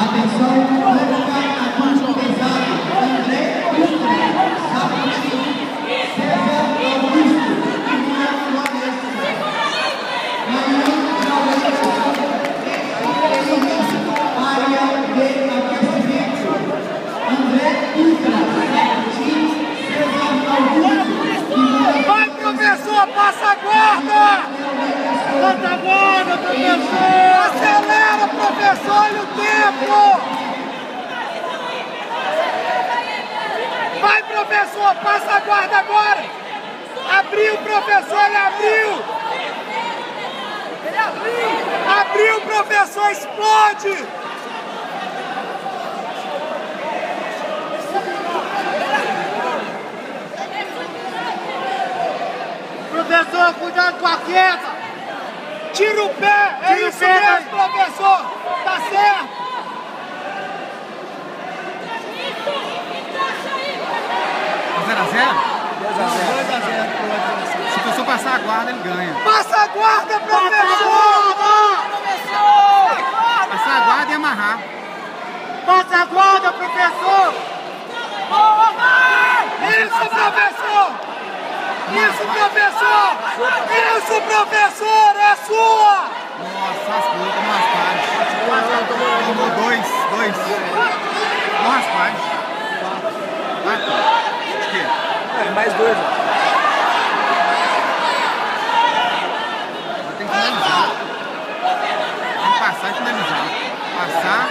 Atenção, convocar pesado, André Ustra, Saputi, César Augusto, Miriam Floresca, área de aquecimento, André Ustra, Saputi, César Augusto. Vai, professor, passa a guarda! Passa a guarda, professor! Acelera, professor, olha o tempo! Vai, professor, passa a guarda agora! Abriu, professor, ele abriu! Ele abriu! Abriu, professor, explode! Professor, cuidado com a queda! Tira o pé! É isso mesmo, professor! Tá certo! Tá 0 a 0? 2 a 0. Se o professor passar a guarda, ele ganha. Passa a guarda, professor! Passar a guarda e amarrar. Passa a guarda, professor! Isso, professor! Isso, professor! Isso, professor! É sua! Nossa, as coisas, tomou as pares. Tomou 2. Tomou as pares. 4. Acho que é. Mais 2, ó. Tem que finalizar. Tem que passar e finalizar. Passar,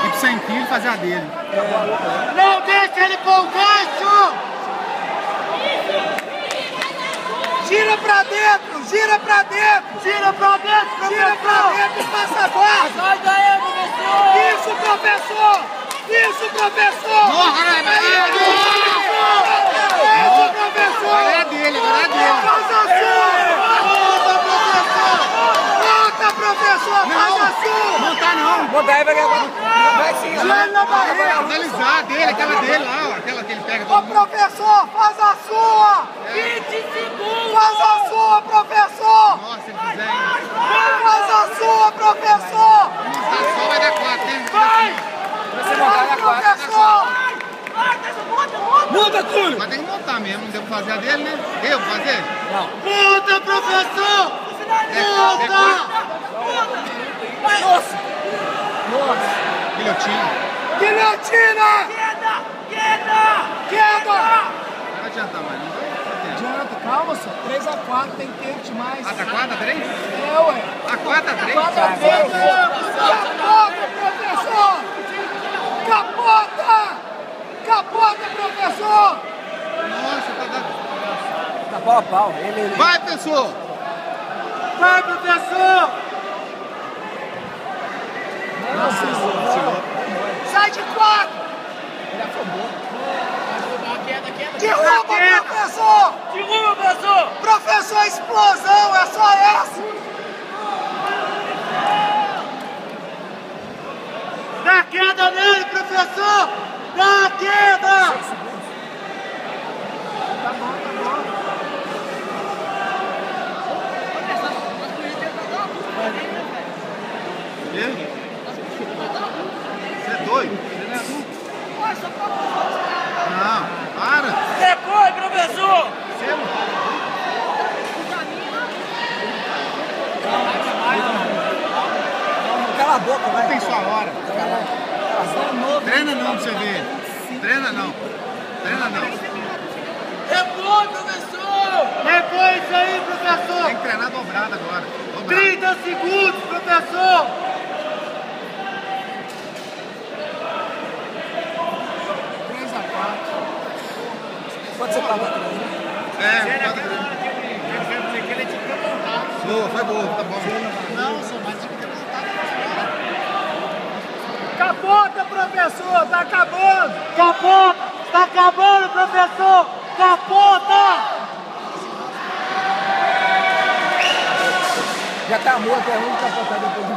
ir pro sem fio e fazer a dele. Não deixa ele pôr o gancho! Gira pra dentro! Gira pra dentro! Gira pra dentro, professor! Gira pra dentro e passa a guarda! Sai daí, professor! Isso, professor! Isso, professor! Isso, professor! Agora é dele, agora é dele. Faz a sua! Volta, professor! Faz a sua! Não tá não. Montar aí, vai sim. Gira na barriga! Finalizar dele, aquela dele lá, ó, aquela que ele pega Ô, todo mundo. professor, faz a sua! 20 segundos! Faz a sua, professor! Nossa, se ele fizer ainda. Faz a sua, professor! Tá só, vai dar 4, hein? Você montar na 4. Professor! Monta, Túlio! Mas tem que montar mesmo, não deu pra fazer a dele, né? Deu pra fazer? Monta, professor! Monta! Nossa! Guilhotina. Guilhotina! Queda! Não vai adiantar mais, não vai? Adianta, calma, só. 3 a 4, tem tempo demais. Ah, tá 4 a 3? É, ué. Ah, 4 a 3? 4 a 3. Capota, professor! Capota! Capota, professor! Nossa, tá dando. Tá pau a pau. Ele. Vai, professor! Vai, professor! Nossa, sai de 4! Ele afobou. Derruba, professor! Derruba, professor! Professor, explosão, é só essa! Dá queda nele, professor! Dá queda! Tá bom. Você é doido? Não, para! Depois, professor! Você não. Cala a boca, vai. Tem sua hora. Treina não pra você ver. Treina não. Treina não. Depois, professor! Depois isso aí, professor! Tem que treinar dobrado agora. Dobrado. 30 segundos, professor! Pode ser pra 4. É, boa, foi boa, tá bom. Não, sou mais de que Capota, professor! Tá acabando! Capota! Tá acabando, professor! Capota! Já tá morto, é ruim capotar depois de